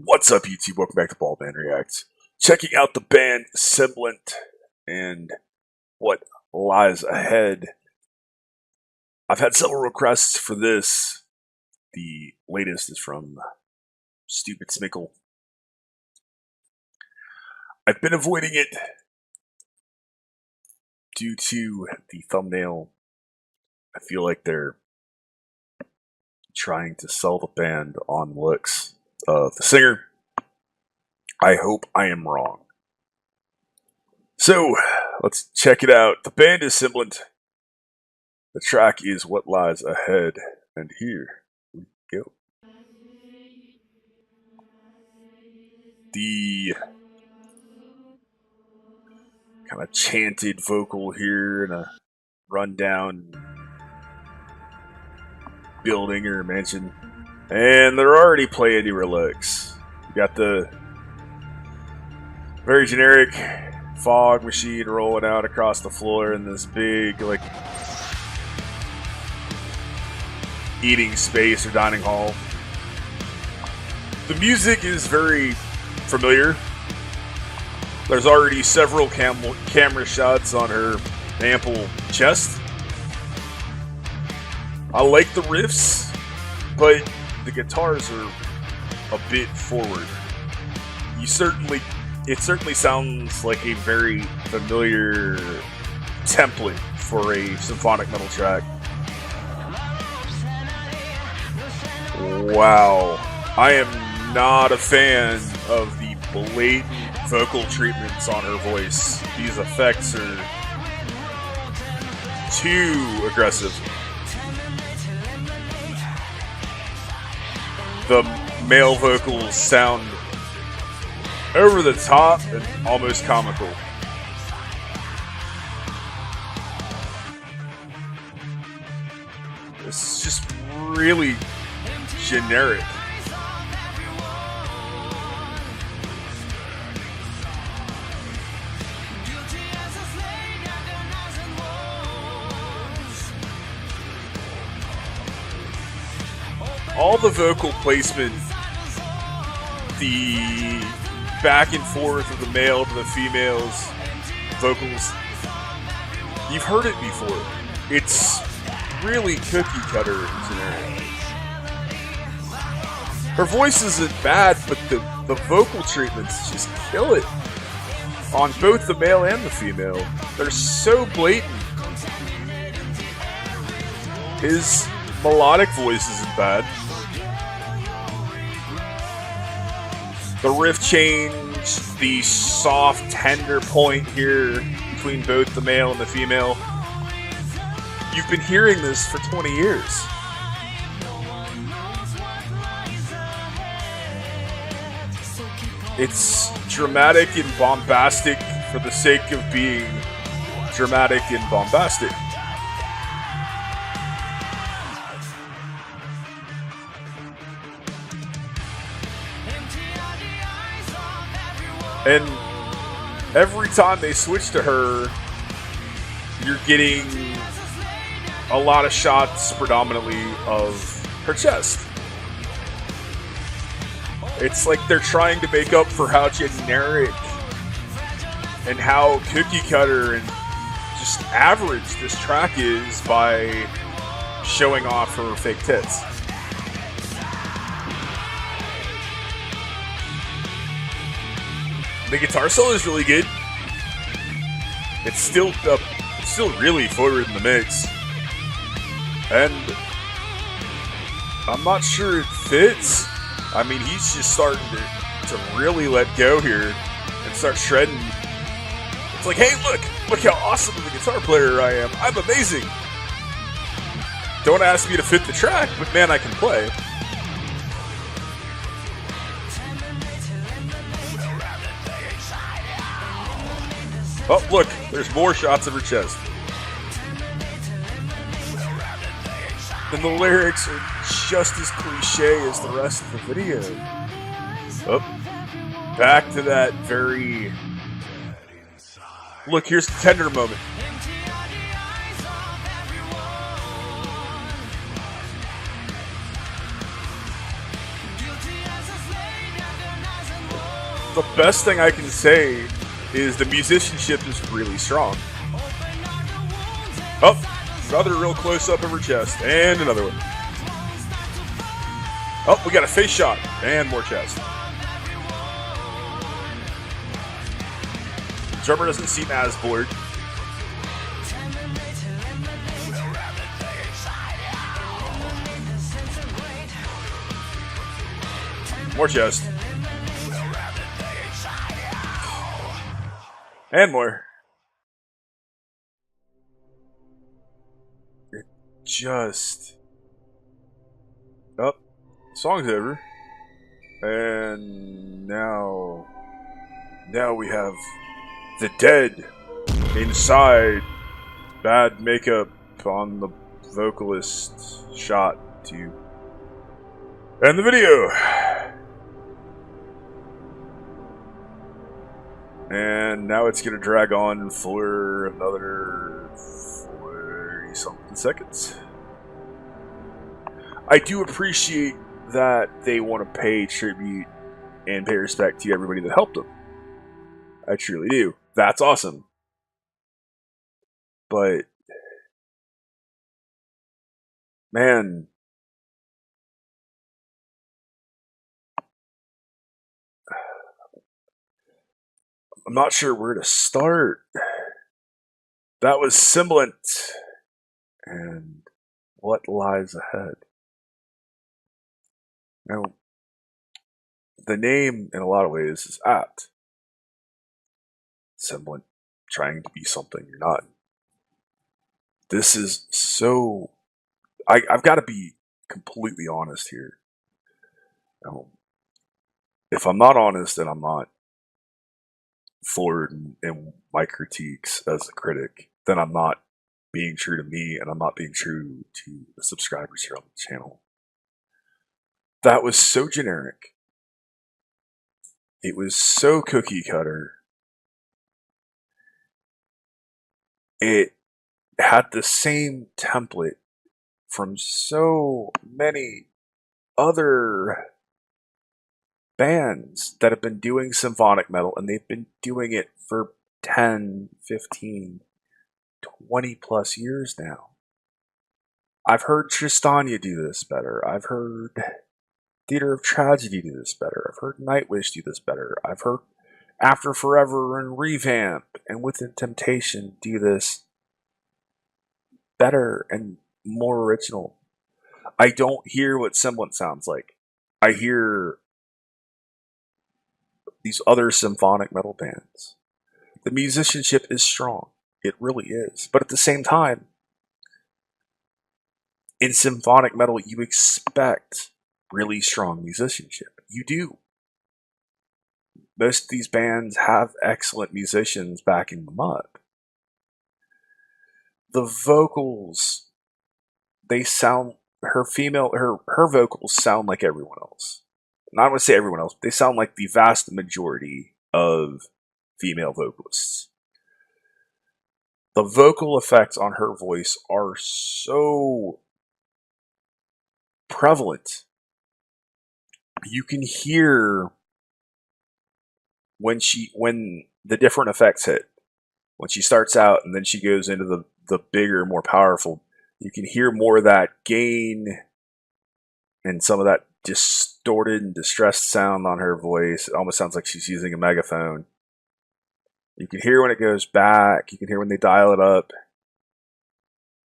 What's up, YouTube? Welcome back to Ball Band Reacts. Checking out the band Semblant and what lies ahead. I've had several requests for this. The latest is from Stupid Smickle. I've been avoiding it due to the thumbnail. I feel like they're trying to sell the band on looks of the singer. I hope I am wrong. So, let's check it out. The band is Semblant. The track is What Lies Ahead. And here we go. The kind of chanted vocal here in a rundown building or mansion. And they're already playing the relics. You got the very generic fog machine rolling out across the floor in this big, like, eating space or dining hall. The music is very familiar. There's already several camera shots on her ample chest. I like the riffs, but the guitars are a bit forward. It certainly sounds like a very familiar template for a symphonic metal track. Wow. I am not a fan of the blatant vocal treatments on her voice. These effects are too aggressive. The male vocals sound over the top and almost comical. It's just really generic. All the vocal placement, the back and forth of the male to the female's vocals, you've heard it before. It's really cookie cutter and generic. Her voice isn't bad, but the vocal treatments just kill it on both the male and the female. They're so blatant. His melodic voice isn't bad. The riff change, the soft, tender point here between both the male and the female. You've been hearing this for 20 years. It's dramatic and bombastic for the sake of being dramatic and bombastic. And every time they switch to her, you're getting a lot of shots predominantly of her chest. It's like they're trying to make up for how generic and how cookie cutter and just average this track is by showing off her fake tits. The guitar solo is really good. It's still really forward in the mix, and I'm not sure it fits. I mean, he's just starting to really let go here and start shredding. It's like, hey, look how awesome of a guitar player I am. I'm amazing. Don't ask me to fit the track, but man, I can play. Oh, look, there's more shots of her chest. And the lyrics are just as cliche as the rest of the video. Oh, back to that very... Look, here's the tender moment. the best thing I can say is the musicianship is really strong. Oh, another real close-up of her chest. And another one. Oh, we got a face shot. And more chest. The drummer doesn't seem as bored. More chest. And more. It just... Oh, song's over. And now we have the dead inside. Bad makeup on the vocalist shot to end the video. And now it's going to drag on for another 40-something seconds. I do appreciate that they want to pay tribute and pay respect to everybody that helped them. I truly do. That's awesome. But, man, I'm not sure where to start. That was Semblant. And what lies ahead? Now, the name, in a lot of ways, is apt. Semblant, trying to be something you're not. This is so... I've got to be completely honest here. If I'm not honest, then I'm not forward in my critiques as a critic, then I'm not being true to me, and I'm not being true to the subscribers here on the channel. That was so generic. It was so cookie cutter. It had the same template from so many other bands that have been doing symphonic metal, and they've been doing it for 10, 15, 20 plus years now. I've heard Tristania do this better. I've heard Theater of Tragedy do this better. I've heard Nightwish do this better. I've heard After Forever and Revamp and Within Temptation do this better and more original. I don't hear what Semblant sounds like. I hear these other symphonic metal bands. The musicianship is strong. It really is. But at the same time, in symphonic metal, you expect really strong musicianship. You do. Most of these bands have excellent musicians backing them up. The vocals, they sound, her vocals sound like everyone else. Not going to say everyone else, they sound like the vast majority of female vocalists. The vocal effects on her voice are so prevalent. You can hear when the different effects hit. When she starts out and then she goes into the bigger, more powerful, you can hear more of that gain and some of that distorted and distressed sound on her voice. It almost sounds like she's using a megaphone. You can hear when it goes back. You can hear when they dial it up.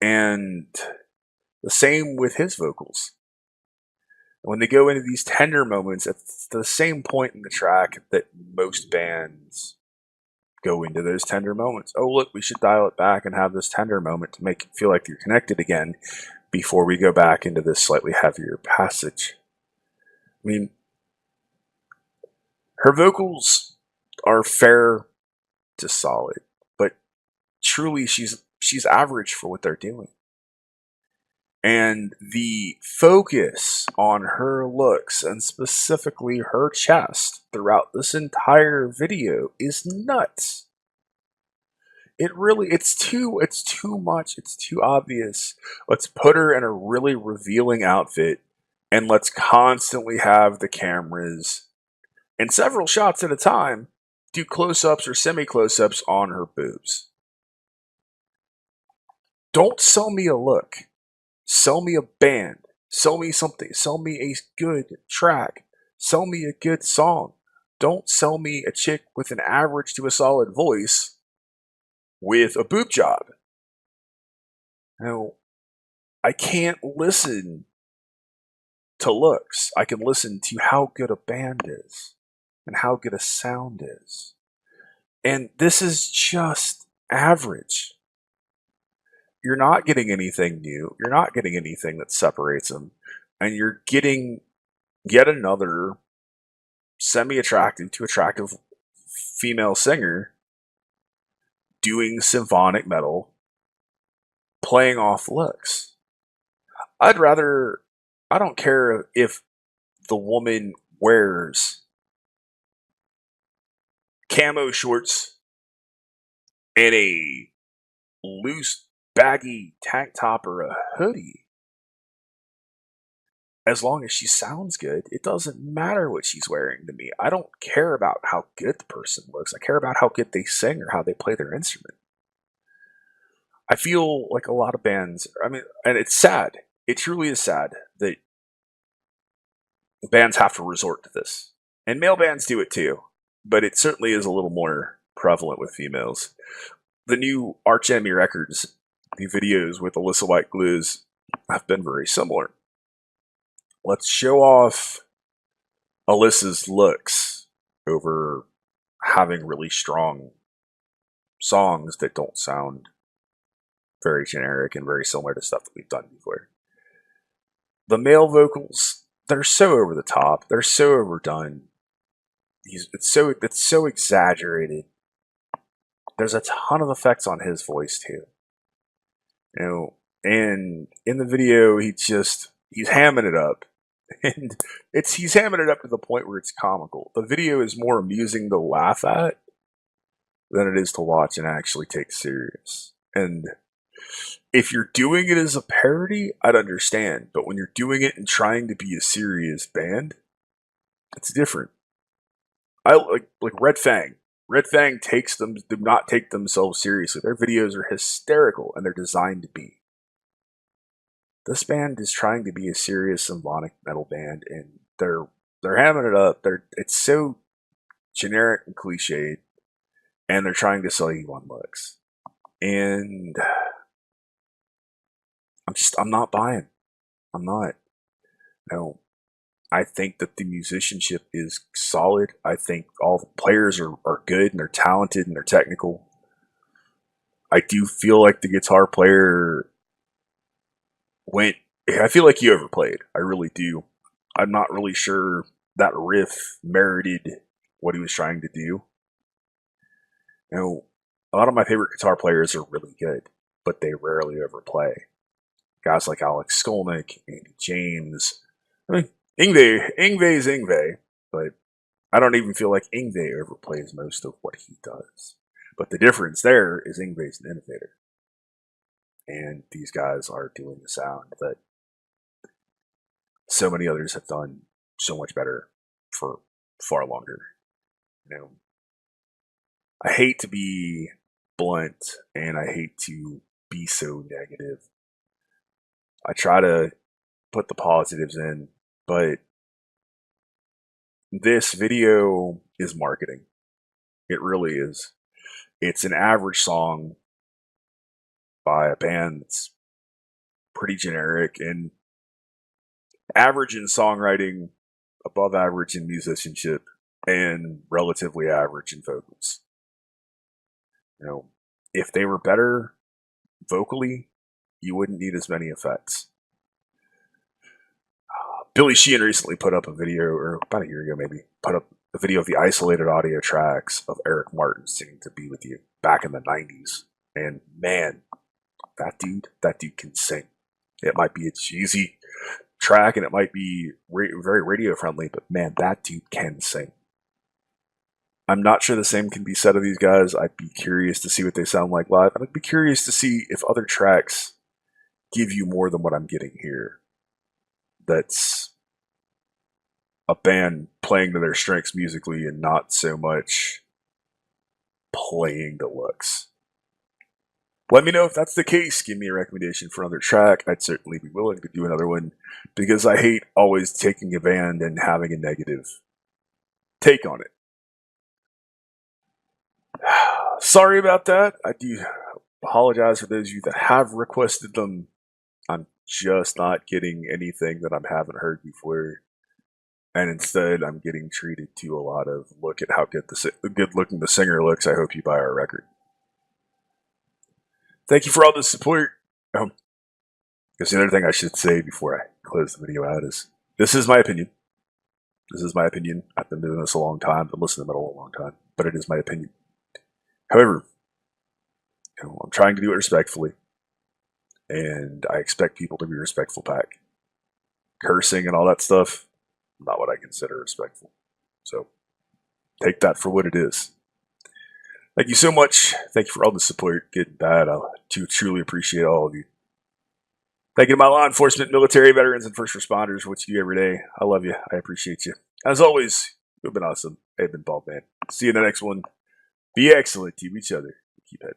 And the same with his vocals. When they go into these tender moments, at the same point in the track that most bands go into those tender moments. Oh, look, we should dial it back and have this tender moment to make it feel like you're connected again before we go back into this slightly heavier passage. I mean, her vocals are fair to solid, but truly she's average for what they're doing. And the focus on her looks, and specifically her chest, throughout this entire video is nuts. It's too much. It's too obvious. Let's put her in a really revealing outfit, and let's constantly have the cameras and several shots at a time do close-ups or semi-close-ups on her boobs. Don't sell me a look. Sell me a band. Sell me something. Sell me a good track. Sell me a good song. Don't sell me a chick with an average to a solid voice with a boob job. Now, I can't listen to looks. I can listen to how good a band is and how good a sound is. And this is just average. You're not getting anything new. You're not getting anything that separates them. And you're getting yet another semi-attractive to attractive female singer doing symphonic metal, playing off looks. I don't care if the woman wears camo shorts and a loose, baggy tank top or a hoodie. As long as she sounds good, it doesn't matter what she's wearing to me. I don't care about how good the person looks. I care about how good they sing or how they play their instrument. I feel like a lot of bands, and it's sad. It truly is sad that bands have to resort to this. And male bands do it too, but it certainly is a little more prevalent with females. The new Arch Enemy Records, the videos with Alyssa White Glues, have been very similar. Let's show off Alyssa's looks over having really strong songs that don't sound very generic and very similar to stuff that we've done before. The male vocals, they're so over the top. They're so overdone. It's so exaggerated. There's a ton of effects on his voice too. And in the video, he's hamming it up. And he's hamming it up to the point where it's comical. The video is more amusing to laugh at than it is to watch and actually take serious. And if you're doing it as a parody, I'd understand. But when you're doing it and trying to be a serious band, it's different. I like Red Fang. Red Fang do not take themselves seriously. Their videos are hysterical and they're designed to be. This band is trying to be a serious symphonic metal band, and they're hamming it up. It's so generic and cliched, and they're trying to sell you on looks. And I'm not buying. I'm not. No. I think that the musicianship is solid. I think all the players are good and they're talented and they're technical. I do feel like the guitar player I feel like he overplayed. I really do. I'm not really sure that riff merited what he was trying to do. A lot of my favorite guitar players are really good, but they rarely overplay. Guys like Alex Skolnick, Andy James. Yngwie's Yngwie, but I don't even feel like Yngwie overplays most of what he does. But the difference there is Yngwie's an innovator. And these guys are doing the sound that so many others have done so much better for far longer. I hate to be blunt and I hate to be so negative. I try to put the positives in, but this video is marketing. It really is. It's an average song by a band that's pretty generic and average in songwriting, above average in musicianship, and relatively average in vocals. If they were better vocally, you wouldn't need as many effects. Billy Sheehan recently put up a video, or about a year ago maybe, put up a video of the isolated audio tracks of Eric Martin singing To Be With You back in the 90s. And man, that dude can sing. It might be a cheesy track and it might be very radio friendly, but man, that dude can sing. I'm not sure the same can be said of these guys. I'd be curious to see what they sound like live. I'd be curious to see if other tracks give you more than what I'm getting here. That's a band playing to their strengths musically and not so much playing the looks. Let me know if that's the case. Give me a recommendation for another track. I'd certainly be willing to do another one because I hate always taking a band and having a negative take on it. Sorry about that. I do apologize for those of you that have requested them. I'm just not getting anything that I haven't heard before. And instead, I'm getting treated to a lot of look at how good looking the singer looks. I hope you buy our record. Thank you for all the support. Because the other thing I should say before I close the video out is this is my opinion. This is my opinion. I've been doing this a long time. I've been listening to metal a long time. But it is my opinion. However, I'm trying to do it respectfully. And I expect people to be respectful back. Cursing and all that stuff, not what I consider respectful. So, take that for what it is. Thank you so much. Thank you for all the support, good and bad. I truly appreciate all of you. Thank you to my law enforcement, military, veterans, and first responders for what you do every day. I love you. I appreciate you. As always, you've been awesome. I've been Bald Man. See you in the next one. Be excellent to each other. Keep head back.